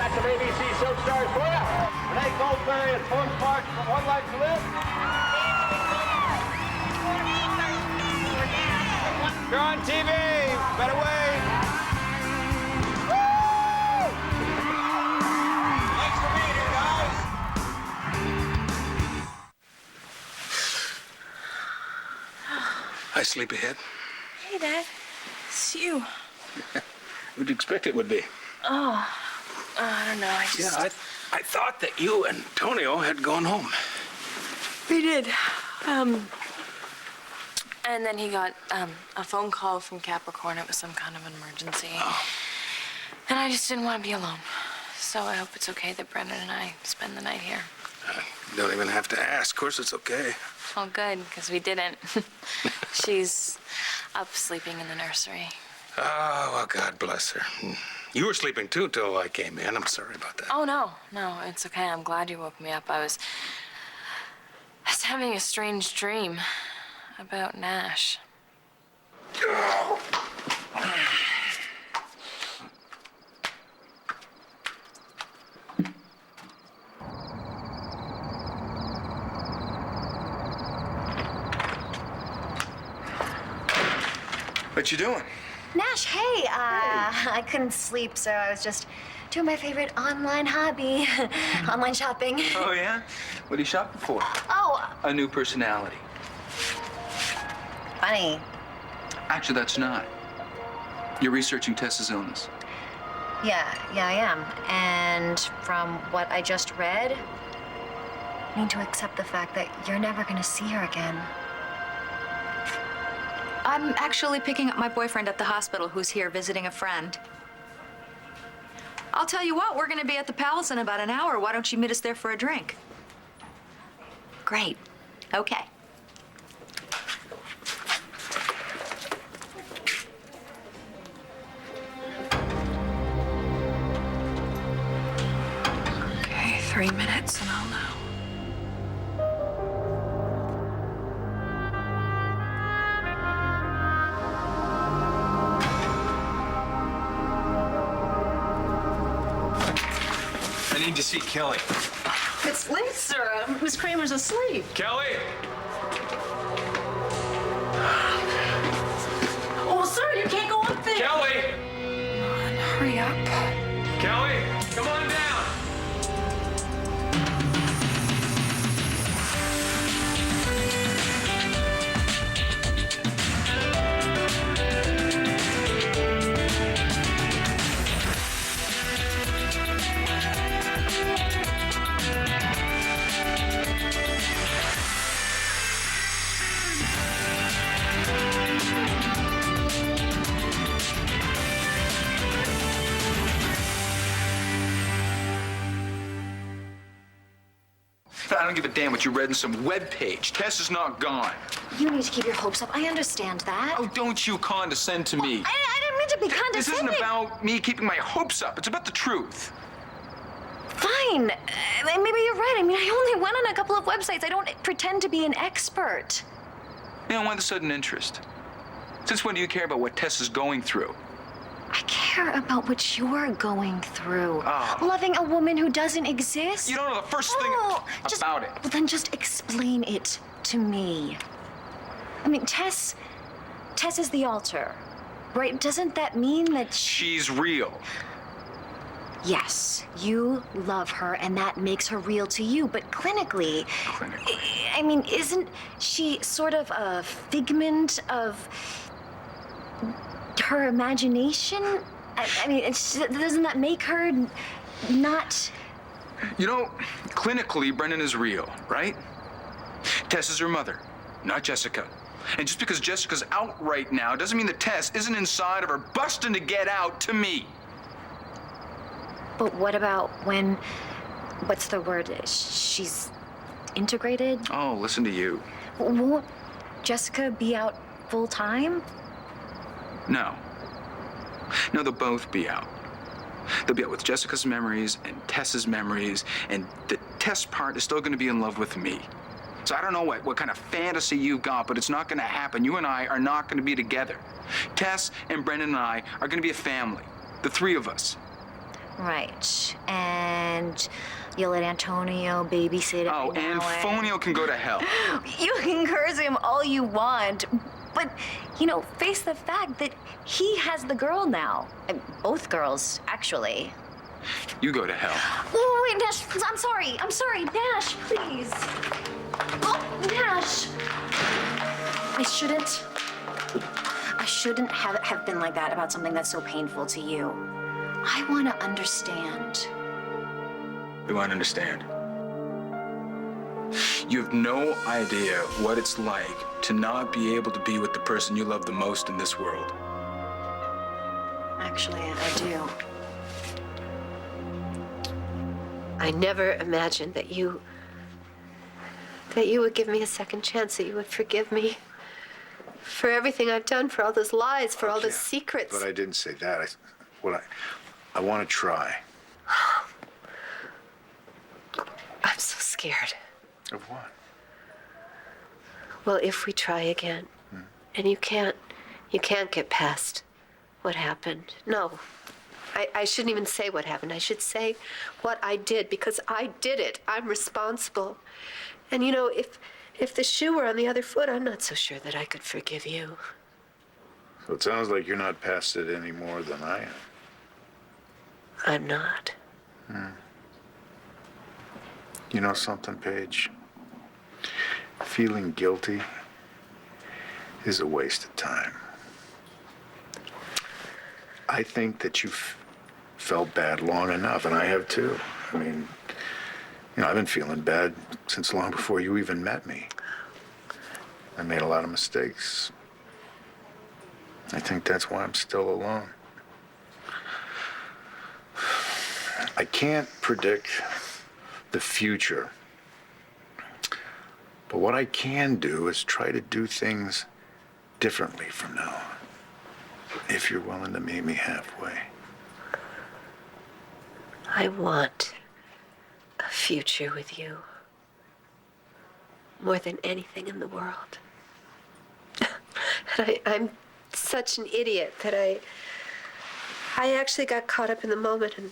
got some ABC soap stars for you. Renee Goldberry and Tom Sparks from One Life to Live. You're on TV. Better wait. Woo! Thanks for being here, guys. Hi, sleepyhead. Hey, Dad. It's you. Who'd you expect it would be? Oh, I don't know. Yeah, I thought that you and Antonio had gone home. We did. And then he got a phone call from Capricorn. It was some kind of an emergency. Oh. And I just didn't want to be alone. So I hope it's okay that Brendan and I spend the night here. You don't even have to ask. Of course it's okay. Oh, good, because we didn't. She's up sleeping in the nursery. Oh, well, God bless her. You were sleeping, too, till I came in. I'm sorry about that. Oh, no, it's okay. I'm glad you woke me up. I was having a strange dream about Nash. What you doing? Nash, hey, I couldn't sleep, so I was just doing my favorite online hobby, online shopping. Oh, yeah? What are you shopping for? Oh, A new personality. funny. Actually, that's not. You're researching Tessa's illness. Yeah, I am. And from what I just read, I need to accept the fact that you're never gonna see her again. I'm actually picking up my boyfriend at the hospital who's here visiting a friend. I'll tell you what, we're gonna be at the Palace in about an hour. Why don't you meet us there for a drink? Great. Okay. Okay, 3 minutes and I'll know. I need to see Kelly. It's late, sir. Miss Kramer's asleep. Kelly! Oh, sir, you can't go up there. Kelly! Come on, hurry up. Kelly, come on down. I don't give a damn what you read in some webpage. Tessa's not gone. You need to keep your hopes up. I understand that. Oh, don't you condescend to me. I didn't mean to be This condescending. isn't about me keeping my hopes up. It's about the truth. Fine. Maybe you're right. I mean, I only went on a couple of websites. I don't pretend to be an expert. You know, why the sudden interest? Since when do you care about what Tessa's going through? I care about what you're going through. Oh. Loving a woman who doesn't exist. You don't know the first thing about it. Well, then just explain it to me. I mean, Tess is the altar, right? Doesn't that mean that She's real. Yes, you love her, and that makes her real to you, but clinically... Clinically. I mean, isn't she sort of a figment of her imagination? I mean, doesn't that make her not... You know, clinically, Brendan is real, right? Tess is her mother, not Jessica. And just because Jessica's out right now doesn't mean that Tess isn't inside of her busting to get out to me. But what about when... What's the word? She's integrated? Oh, listen to you. Won't Jessica be out full time? No. No, they'll both be out. They'll be out with Jessica's memories and Tess's memories, and the Tess part is still going to be in love with me. So I don't know what kind of fantasy you've got, but it's not going to happen. You and I are not going to be together. Tess and Brendan and I are going to be a family. The three of us. Right. And you'll let Antonio babysit Oh, every now Antonio can go to hell. You can curse him all you want, but, face the fact that he has the girl now. Both girls, actually. You go to hell. Oh, wait, Nash, I'm sorry. Nash, please. Oh, Nash. I shouldn't have been like that about something that's so painful to you. I want to understand. You want to understand? You have no idea what it's like to not be able to be with the person you love the most in this world. Actually, I do. I never imagined that you would give me a second chance, that you would forgive me for everything I've done, for all those lies, for all those secrets. But I didn't say that. I want to try. I'm so scared. Of what? Well, if we try again, and you can't get past what happened. No, I shouldn't even say what happened. I should say what I did, because I did it. I'm responsible. And if the shoe were on the other foot, I'm not so sure that I could forgive you. So it sounds like you're not past it any more than I am. I'm not. You know something, Paige? Feeling guilty is a waste of time. I think that you've felt bad long enough, and I have too. I mean, I've been feeling bad since long before you even met me. I made a lot of mistakes. I think that's why I'm still alone. I can't predict the future. But what I can do is try to do things differently from now on. If you're willing to meet me halfway. I want a future with you more than anything in the world. And I'm such an idiot that I actually got caught up in the moment and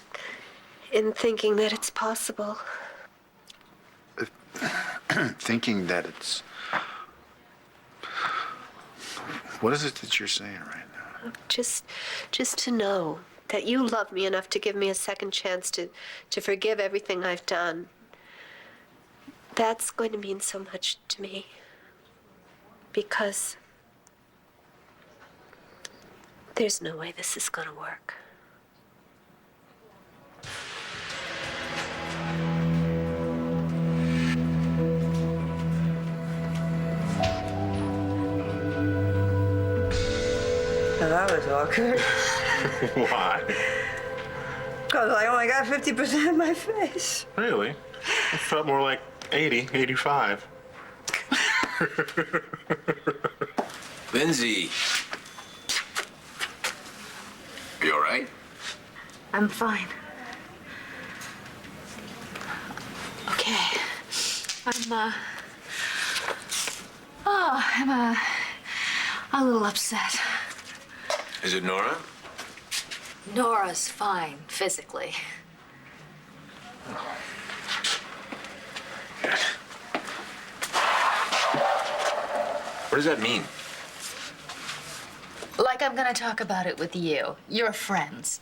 in thinking that it's possible. Thinking that it's... What is it that you're saying right now? Just to know that you love me enough to give me a second chance to forgive everything I've done. That's going to mean so much to me. Because there's no way this is going to work. That was awkward. Why? Because I only got 50% of my face. Really? It felt more like 80, 85. Lindsay. Are you all right? I'm fine. Okay. I'm a little upset. Is it Nora? Nora's fine, physically. What does that mean? Like I'm gonna talk about it with you. You're friends.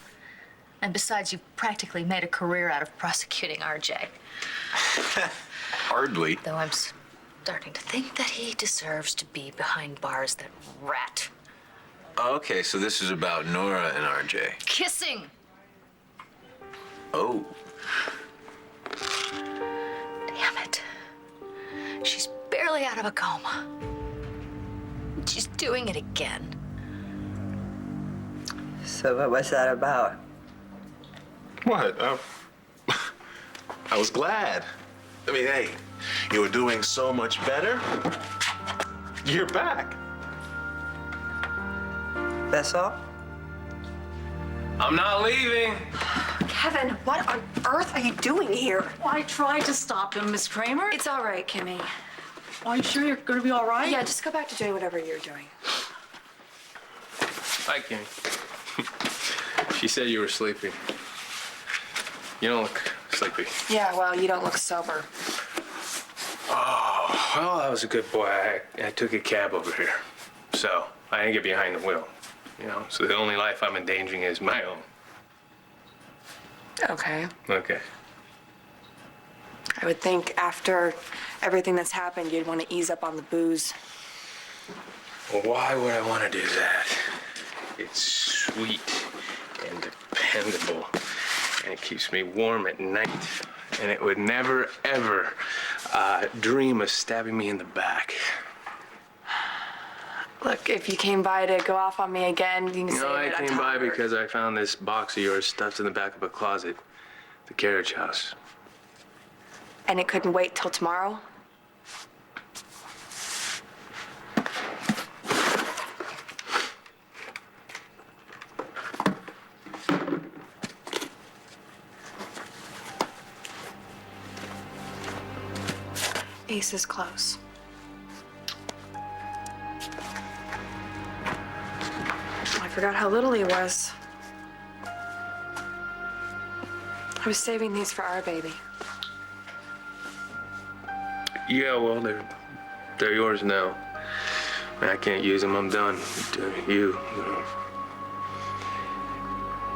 And besides, you've practically made a career out of prosecuting RJ. Hardly. Though I'm starting to think that he deserves to be behind bars, that rat. Okay, so this is about Nora and RJ. Kissing! Oh. Damn it. She's barely out of a coma. She's doing it again. So what was that about? What? I was glad. I mean, hey, you were doing so much better. You're back. That's all? I'm not leaving. Kevin, what on earth are you doing here? I tried to stop him, Miss Kramer. It's all right, Kimmy. Are you sure you're gonna be all right? Yeah, just go back to doing whatever you're doing. Hi, Kimmy. She said you were sleeping. You don't look sleepy. Yeah, well, you don't look sober. Oh, well, I was a good boy. I took a cab over here. So, I didn't get behind the wheel. You know, so the only life I'm endangering is my own. Okay. Okay. I would think after everything that's happened, you'd want to ease up on the booze. Well, why would I want to do that? It's sweet and dependable, and it keeps me warm at night. And it would never, ever dream of stabbing me in the back. Look, if you came by to go off on me again, you can say No, I it. came by because I found this box of yours stuffed in the back of a closet, the carriage house. And it couldn't wait till tomorrow? Ace is close. I forgot how little he was. I was saving these for our baby. Yeah, well, they're yours now. I can't use them. I'm done. You know.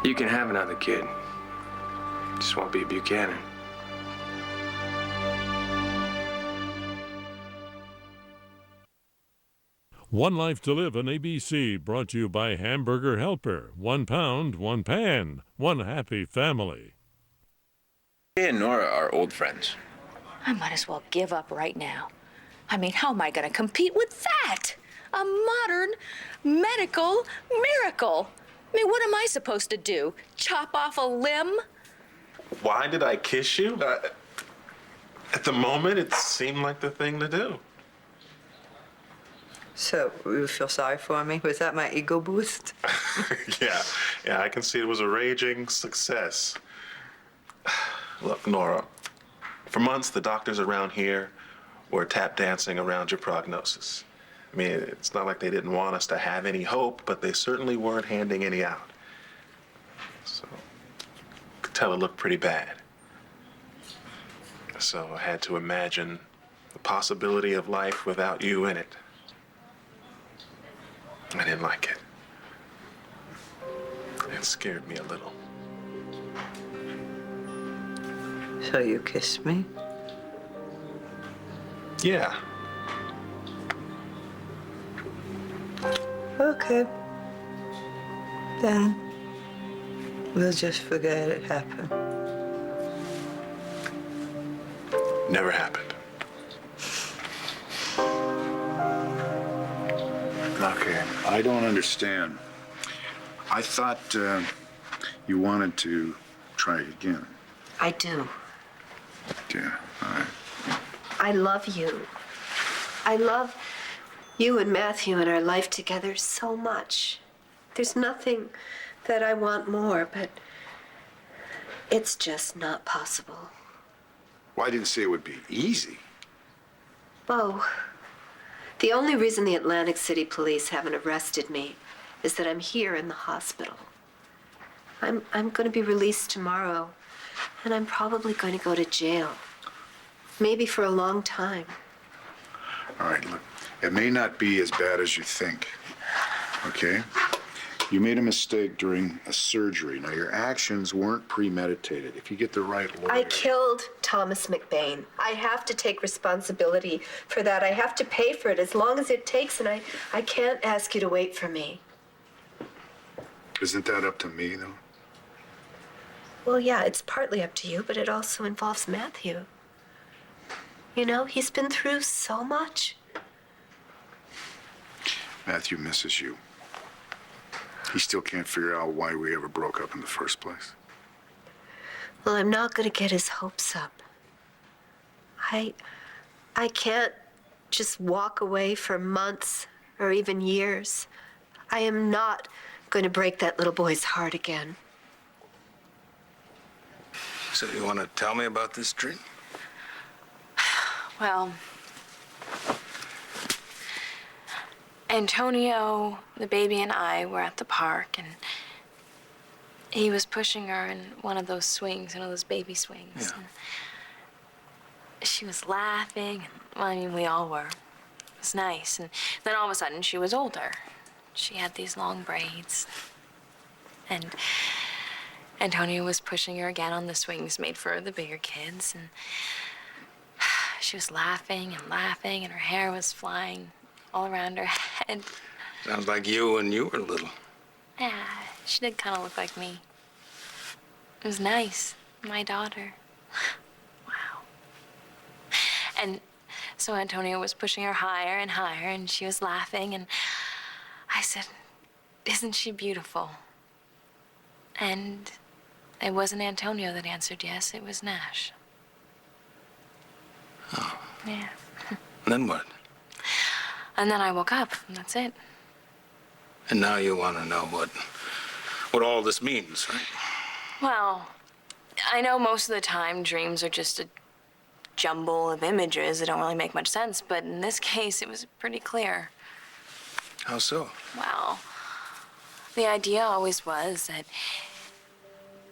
You can have another kid. Just won't be Buchanan. One Life to Live on ABC, brought to you by Hamburger Helper. 1 pound, 1 pan, one happy family. He and Nora are old friends. I might as well give up right now. I mean, how am I going to compete with that? A modern medical miracle. I mean, what am I supposed to do? Chop off a limb? Why did I kiss you? At the moment, it seemed like the thing to do. So, you feel sorry for me? Was that my ego boost? Yeah, I can see it was a raging success. Look, Nora, for months the doctors around here were tap dancing around your prognosis. I mean, it's not like they didn't want us to have any hope, but they certainly weren't handing any out. So, I could tell it looked pretty bad. So I had to imagine the possibility of life without you in it. I didn't like it. It scared me a little. So you kissed me? Yeah. Okay. Then we'll just forget it happened. Never happened. Okay, I don't understand. I thought you wanted to try again. I do. Yeah, all right. I love you. I love you and Matthew and our life together so much. There's nothing that I want more, but it's just not possible. Well, I didn't say it would be easy. Bo, the only reason the Atlantic City police haven't arrested me is that I'm here in the hospital. I'm going to be released tomorrow, and I'm probably going to go to jail. Maybe for a long time. All right, look, it may not be as bad as you think, okay? You made a mistake during a surgery. Now, your actions weren't premeditated. If you get the right lawyer... I killed Thomas McBain. I have to take responsibility for that. I have to pay for it as long as it takes, and I can't ask you to wait for me. Isn't that up to me, though? Well, yeah, it's partly up to you, but it also involves Matthew. You know, he's been through so much. Matthew misses you. He still can't figure out why we ever broke up in the first place. Well, I'm not going to get his hopes up. I can't just walk away for months or even years. I am not going to break that little boy's heart again. So you want to tell me about this dream? Well, Antonio, the baby, and I were at the park, and he was pushing her in one of those swings, those baby swings. Yeah. And she was laughing. Well, I mean, we all were. It was nice. And then all of a sudden, she was older. She had these long braids. And Antonio was pushing her again on the swings made for the bigger kids. And she was laughing and laughing, and her hair was flying all around her head. Sounds like you when you were little. Yeah, she did kind of look like me. It was nice. My daughter. Wow. And so Antonio was pushing her higher and higher, and she was laughing, and I said, "Isn't she beautiful?" And it wasn't Antonio that answered yes, it was Nash. Oh. Yeah. And then what? And then I woke up, and that's it. And now you want to know what all this means, right? Well, I know most of the time dreams are just a jumble of images that don't really make much sense, but in this case, it was pretty clear. How so? Well, the idea always was that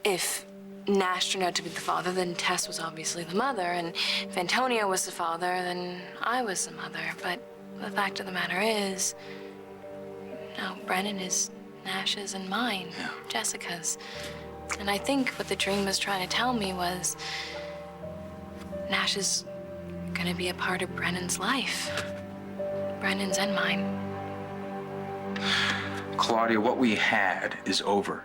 if Nash turned out to be the father, then Tess was obviously the mother, and if Antonio was the father, then I was the mother. But the fact of the matter is, no, Brennan is Nash's and mine, Jessica's. And I think what the dream was trying to tell me was Nash is gonna be a part of Brennan's life. Brennan's and mine. Claudia, what we had is over.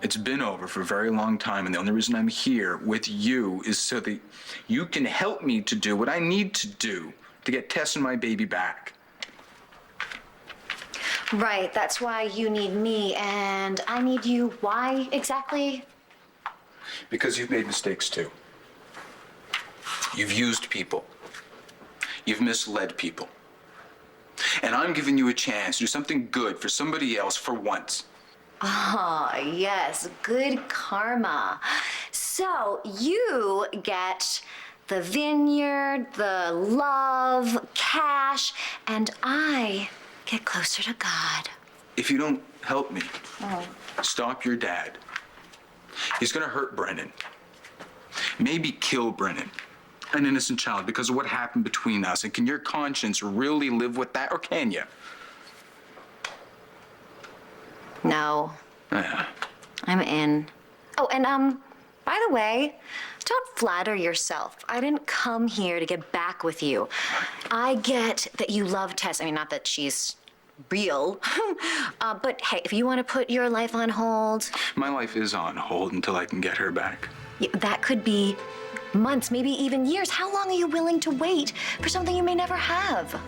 It's been over for a very long time, and the only reason I'm here with you is so that you can help me to do what I need to do to get Tess and my baby back. Right, that's why you need me and I need you. Why exactly? Because you've made mistakes too. You've used people. You've misled people. And I'm giving you a chance to do something good for somebody else for once. Oh, yes, good karma. So you get the vineyard, the love, cash, and I get closer to God. If you don't help me, stop your dad. He's gonna hurt Brennan. Maybe kill Brennan, an innocent child, because of what happened between us. And can your conscience really live with that, or can you? No, Yeah. I'm in. Oh, and by the way, don't flatter yourself. I didn't come here to get back with you. I get that you love Tess. I mean, not that she's real. But hey, if you want to put your life on hold. My life is on hold until I can get her back. That could be months, maybe even years. How long are you willing to wait for something you may never have?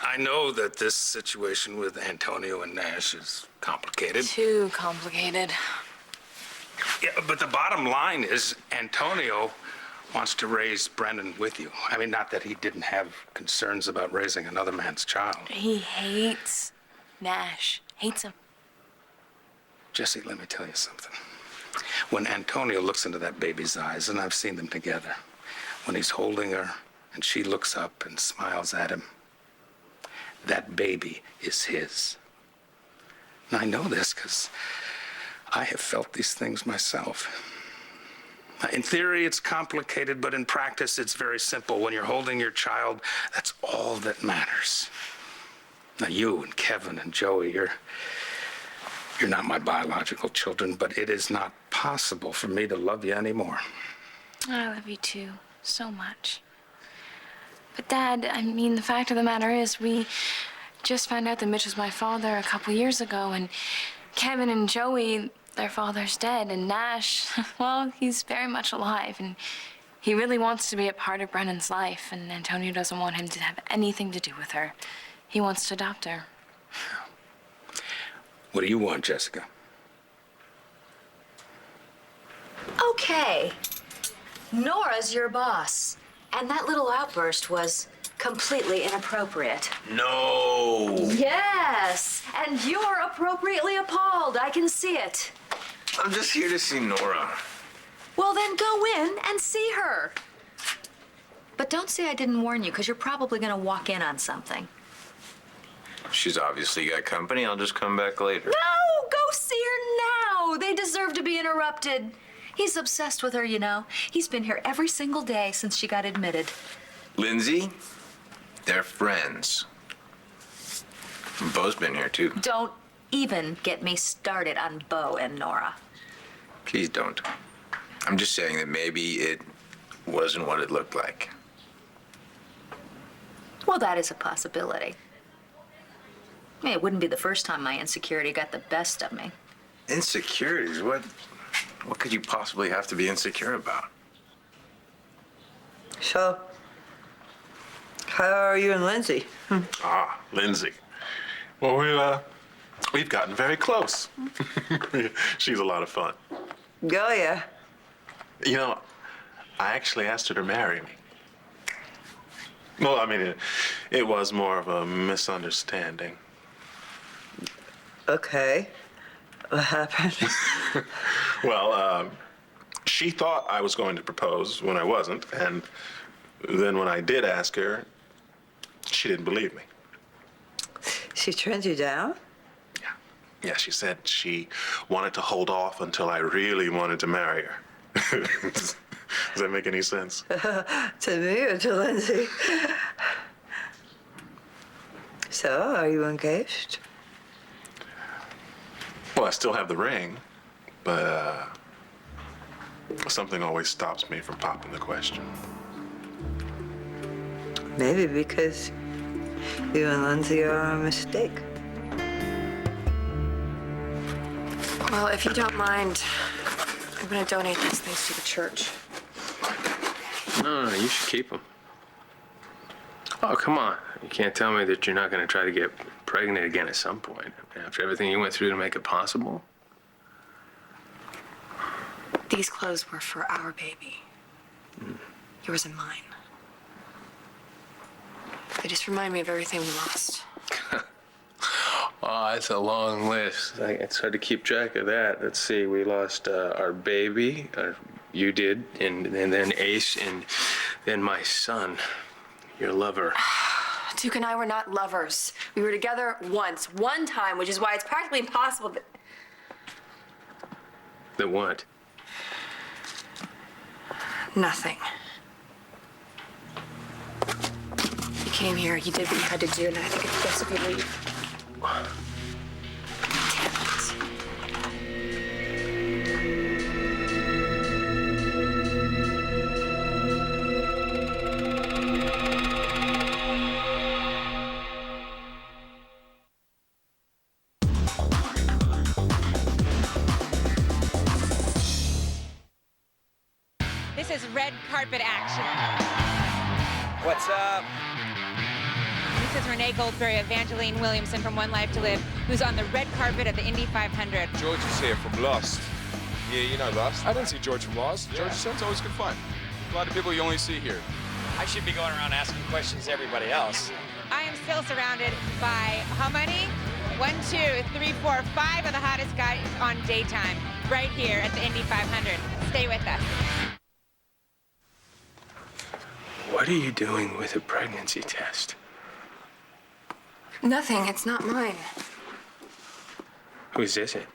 I know that this situation with Antonio and Nash is complicated. Too complicated. Yeah, but the bottom line is Antonio wants to raise Brennan with you. I mean, not that he didn't have concerns about raising another man's child. He hates Nash. Hates him. Jesse, let me tell you something. When Antonio looks into that baby's eyes, and I've seen them together, when he's holding her and she looks up and smiles at him, that baby is his. And I know this because I have felt these things myself. In theory, it's complicated, but in practice, it's very simple. When you're holding your child, that's all that matters. Now, you and Kevin and Joey, you're not my biological children, but it is not possible for me to love you anymore. I love you too, so much. But Dad, I mean, the fact of the matter is we just found out that Mitch was my father a couple years ago, and Kevin and Joey, their father's dead, and Nash, well, he's very much alive, and he really wants to be a part of Brennan's life, and Antonio doesn't want him to have anything to do with her. He wants to adopt her. What do you want, Jessica? Okay. Nora's your boss. And that little outburst was completely inappropriate. No! Yes, and you're appropriately appalled. I can see it. I'm just here to see Nora. Well, then go in and see her. But don't say I didn't warn you, because you're probably going to walk in on something. She's obviously got company. I'll just come back later. No, see her now. They deserve to be interrupted. He's obsessed with her, you know. He's been here every single day since she got admitted. Lindsay, they're friends. Bo's been here too. Don't even get me started on Bo and Nora. Please don't. I'm just saying that maybe it wasn't what it looked like. Well, that is a possibility. I mean, it wouldn't be the first time my insecurity got the best of me. Insecurities? What could you possibly have to be insecure about? So, how are you and Lindsay? Ah, Lindsay. Well, we've gotten very close. She's a lot of fun. Oh, yeah. You know, I actually asked her to marry me. Well, I mean, it was more of a misunderstanding. Okay. What happened? Well, she thought I was going to propose when I wasn't, and then when I did ask her, she didn't believe me. She turned you down? Yeah, she said she wanted to hold off until I really wanted to marry her. Does that make any sense? To me or to Lindsay? So, are you engaged? Well, I still have the ring, but something always stops me from popping the question. Maybe because you and Lindsay are a mistake. Well, if you don't mind, I'm going to donate these things to the church. No, you should keep them. Oh, come on. You can't tell me that you're not going to try to get pregnant again at some point after everything you went through to make it possible. These clothes were for our baby. Yours and mine. They just remind me of everything we lost. Oh, it's a long list. It's hard to keep track of that. Let's see. We lost our baby. You did, and then Ace, and then my son, your lover. Duke and I were not lovers. We were together once, one time, which is why it's practically impossible that... That what? Nothing. You came here, you did what you had to do, and I think it's best if you leave. This is red carpet action. What's up? This is Renee Goldsberry, Evangeline Williamson from One Life to Live, who's on the red carpet of the Indy 500. George is here from Lost. Yeah, you know Lost. I didn't see George from Lost. Yeah. George sounds always good fun. A lot of people you only see here. I should be going around asking questions to everybody else. I am still surrounded by how many? 1, 2, 3, 4, 5 of the hottest guys on daytime right here at the Indy 500. Stay with us. What are you doing with a pregnancy test? Nothing, it's not mine. Whose is it?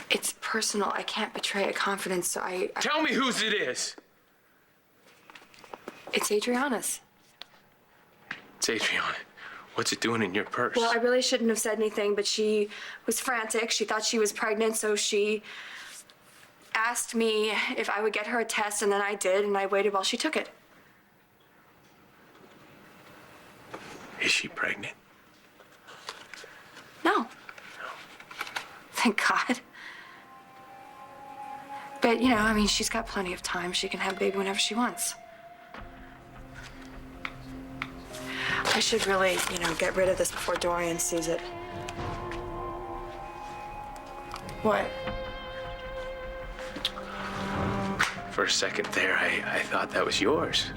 It's personal. I can't betray a confidence, so I... Tell me whose it is! It's Adriana's. It's Adriana. What's it doing in your purse? Well, I really shouldn't have said anything, but she was frantic. She thought she was pregnant, so she asked me if I would get her a test, and then I did, and I waited while she took it. Is she pregnant? No. Thank God. But, you know, I mean, she's got plenty of time. She can have a baby whenever she wants. I should really, you know, get rid of this before Dorian sees it. What? For a second there, I thought that was yours.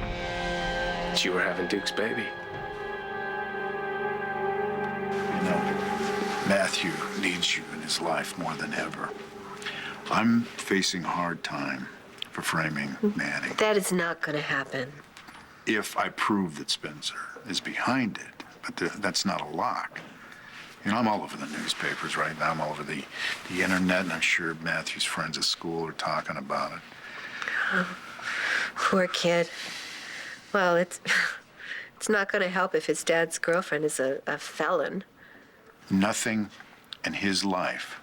That you were having Duke's baby. You know, Matthew needs you in his life more than ever. I'm facing a hard time for framing Manning. That is not going to happen. If I prove that Spencer is behind it, but that's not a lock. You know, I'm all over the newspapers right now. I'm all over the internet, and I'm sure Matthew's friends at school are talking about it. Oh, poor kid. Well, it's not going to help if his dad's girlfriend is a felon. Nothing in his life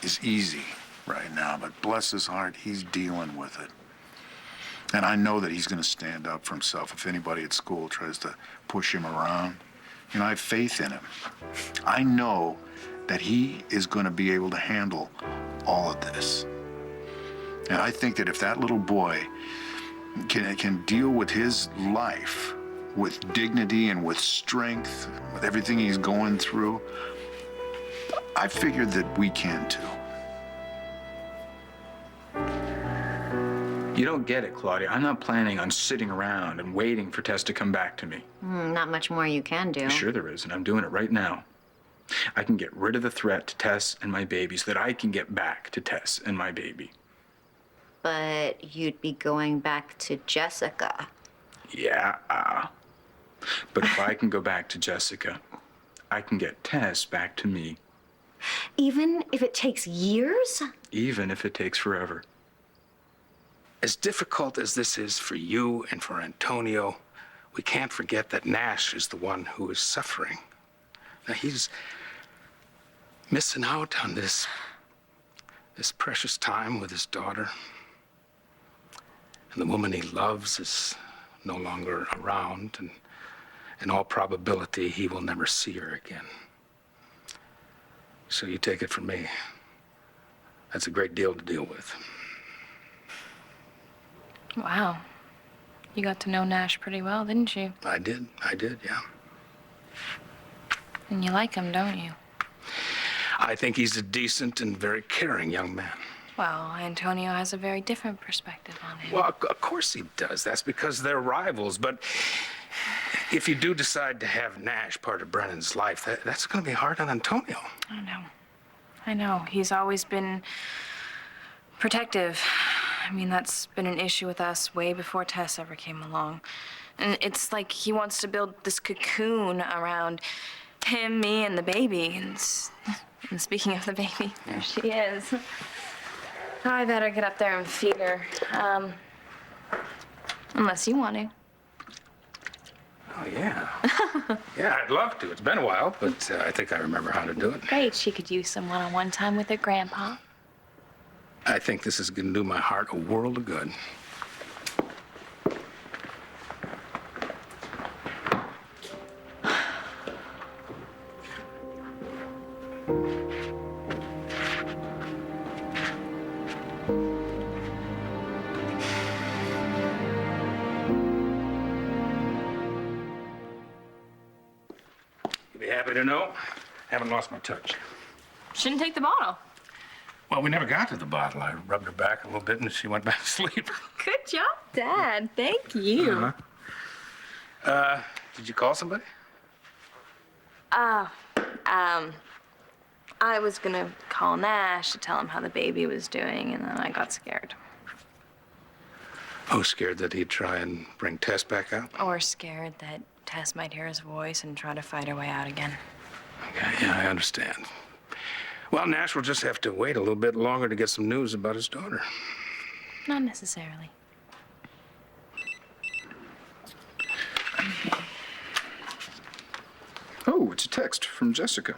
is easy right now, but bless his heart, he's dealing with it. And I know that he's going to stand up for himself if anybody at school tries to push him around. You know, I have faith in him. I know that he is going to be able to handle all of this. And I think that if that little boy can deal with his life with dignity and with strength, with everything he's going through, I figured that we can too. You don't get it, Claudia. I'm not planning on sitting around and waiting for Tess to come back to me. Not much more you can do. Sure there is, and I'm doing it right now. I can get rid of the threat to Tess and my baby so that I can get back to Tess and my baby. But you'd be going back to Jessica. Yeah. But if I can go back to Jessica, I can get Tess back to me. Even if it takes years? Even if it takes forever. As difficult as this is for you and for Antonio, we can't forget that Nash is the one who is suffering. Now, he's missing out on this precious time with his daughter. And the woman he loves is no longer around, and in all probability, he will never see her again. So you take it from me. That's a great deal to deal with. Wow. You got to know Nash pretty well, didn't you? I did, yeah. And you like him, don't you? I think he's a decent and very caring young man. Well, Antonio has a very different perspective on him. Well, of course he does. That's because they're rivals. But if you do decide to have Nash part of Brennan's life, that's going to be hard on Antonio. I know. He's always been protective. I mean, that's been an issue with us way before Tess ever came along. And it's like he wants to build this cocoon around him, me, and the baby. And speaking of the baby, there she is. I better get up there and feed her. Unless you want to. Oh, yeah. Yeah, I'd love to. It's been a while, but I think I remember how to do it. Great. She could use some one-on-one time with her grandpa. I think this is going to do my heart a world of good. You'll be happy to know, haven't lost my touch. Shouldn't take the bottle. Well, we never got to the bottle. I rubbed her back a little bit and she went back to sleep. Good job, Dad. Thank you. Did you call somebody? I was gonna call Nash to tell him how the baby was doing, and then I got scared. Oh, scared that he'd try and bring Tess back out? Or scared that Tess might hear his voice and try to fight her way out again. Okay, yeah, I understand. Well, Nash will just have to wait a little bit longer to get some news about his daughter. Not necessarily. Oh, it's a text from Jessica.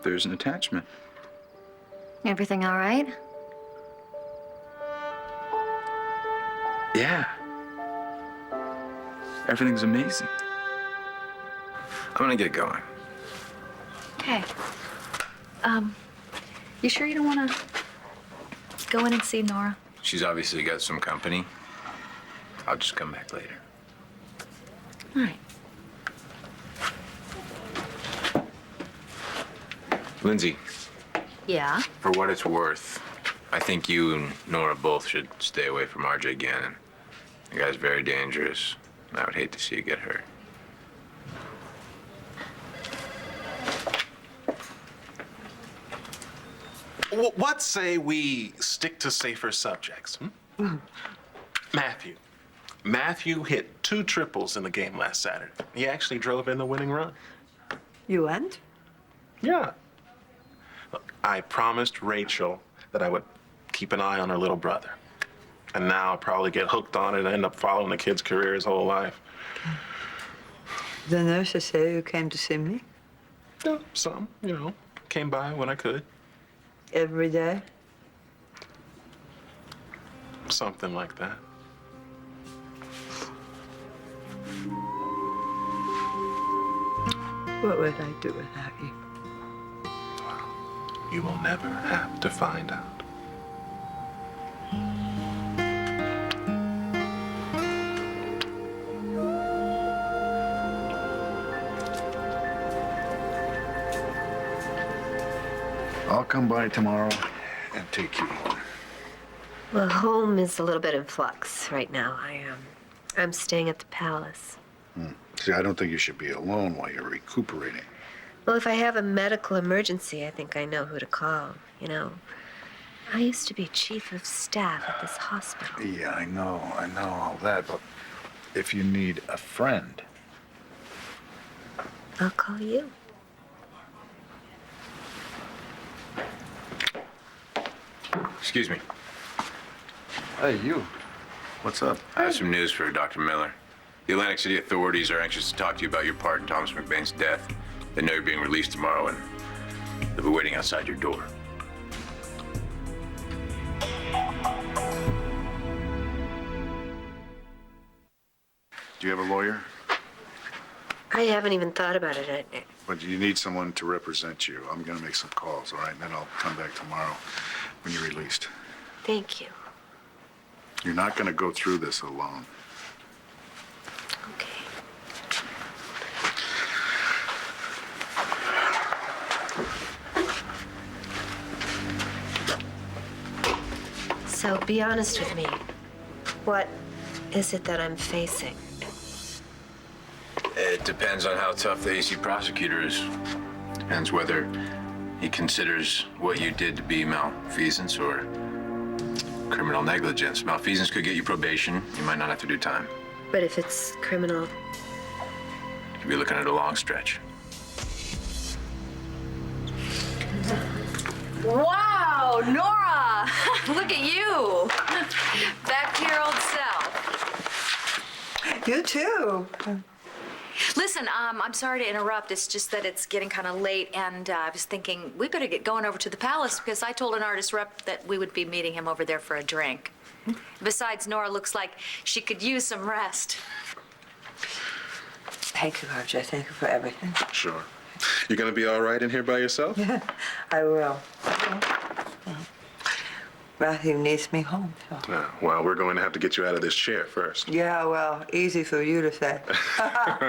There's an attachment. Everything all right? Yeah. Everything's amazing. I'm gonna get going. Okay. You sure you don't want to go in and see Nora? She's obviously got some company. I'll just come back later. All right. Lindsay, Yeah? for what it's worth, I think you and Nora both should stay away from RJ Gannon. The guy's very dangerous, and I would hate to see you get hurt. What say we stick to safer subjects? Matthew. Matthew hit 2 triples in the game last Saturday. He actually drove in the winning run. You went? Yeah. Look, I promised Rachel that I would keep an eye on her little brother. And now I'll probably get hooked on it and end up following the kid's career his whole life. The nurses say you came to see me? Yeah, some, came by when I could. Every day? Something like that. What would I do without you? You will never have to find out. I'll come by tomorrow and take you home. Well, home is a little bit in flux right now. I'm staying at the palace. See, I don't think you should be alone while you're recuperating. Well, if I have a medical emergency, I think I know who to call. I used to be chief of staff at this hospital. Yeah, I know all that, but if you need a friend. I'll call you. Excuse me. Hey, you. What's up? I have some news for Dr. Miller. The Atlantic City authorities are anxious to talk to you about your part in Thomas McBain's death. They know you're being released tomorrow, and they'll be waiting outside your door. Do you have a lawyer? I haven't even thought about it. But you need someone to represent you. I'm gonna make some calls, all right? And then I'll come back tomorrow when you're released. Thank you. You're not gonna go through this alone. Okay. So be honest with me. What is it that I'm facing? It depends on how tough the AC prosecutor is. Depends whether he considers what you did to be malfeasance or criminal negligence. Malfeasance could get you probation. You might not have to do time. But if it's criminal, You could be looking at a long stretch. Wow, Nora! Look at you. Back to your old self. You too. Listen, I'm sorry to interrupt. It's just that it's getting kind of late, and I was thinking we better get going over to the palace because I told an artist rep that we would be meeting him over there for a drink. Besides, Nora looks like she could use some rest. Thank you, RJ. Thank you for everything. Sure. You gonna be all right in here by yourself? I will. Matthew needs me home, so. Yeah, well, we're going to have to get you out of this chair first. Yeah, well, easy for you to say.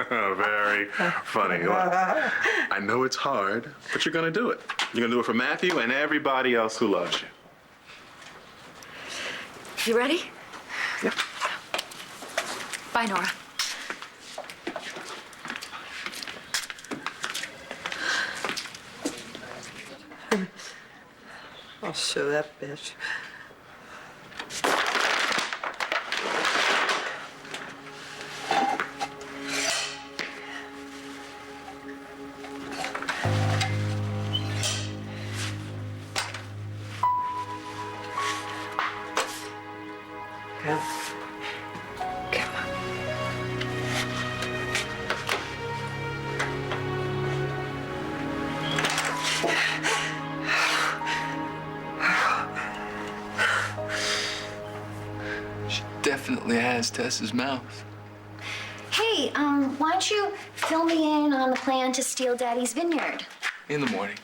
Very funny. Look, I know it's hard, but you're gonna do it. You're gonna do it for Matthew and everybody else who loves you. You ready? Yeah. Bye, Nora. I'll sue that bitch. Come. Come on. She definitely has Tess's mouth. Hey, why don't you fill me in on the plan to steal Daddy's vineyard? In the morning.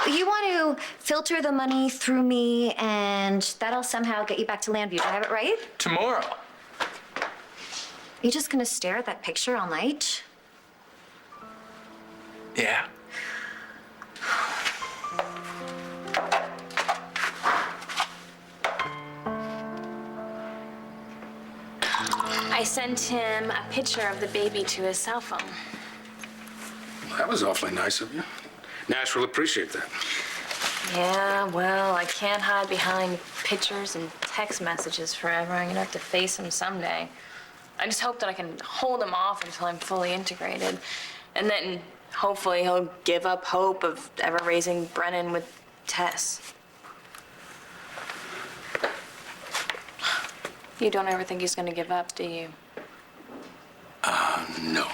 You want to filter the money through me, and that'll somehow get you back to Landview. Do I have it right? Tomorrow. You just gonna stare at that picture all night? Yeah. I sent him a picture of the baby to his cell phone. That was awfully nice of you. Nash will appreciate that. Yeah, well, I can't hide behind pictures and text messages forever. I'm gonna have to face him someday. I just hope that I can hold him off until I'm fully integrated. And then hopefully he'll give up hope of ever raising Brennan with Tess. You don't ever think he's gonna give up, do you? No.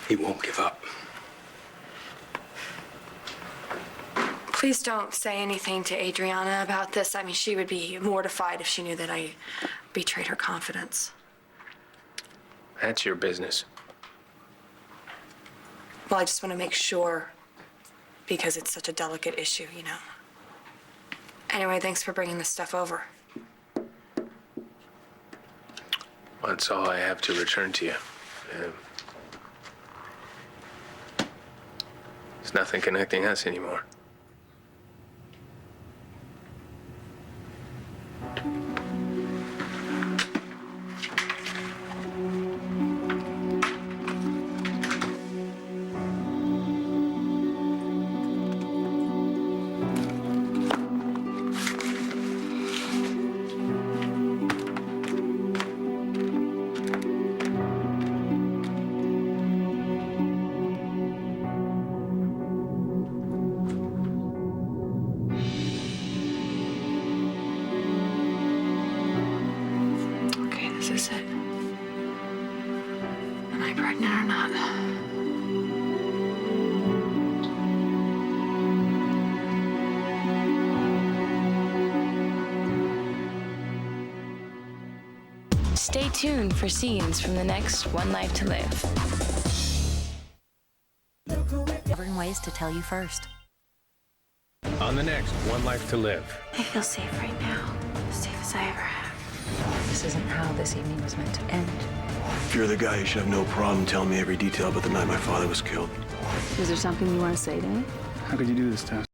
He won't give up. Please don't say anything to Adriana about this. I mean, she would be mortified if she knew that I betrayed her confidence. That's your business. Well, I just want to make sure because it's such a delicate issue, you know. Anyway, thanks for bringing this stuff over. That's all I have to return to you. There's nothing connecting us anymore. Okay, this is it. Am I pregnant or not? Stay tuned for scenes from the next One Life to Live. Discovering ways to tell you first. On the next One Life to Live. I feel safe right now. As safe as I ever have. This isn't how this evening was meant to end. If you're the guy, you should have no problem telling me every detail about the night my father was killed. Is there something you want to say to me? How could you do this, Tess?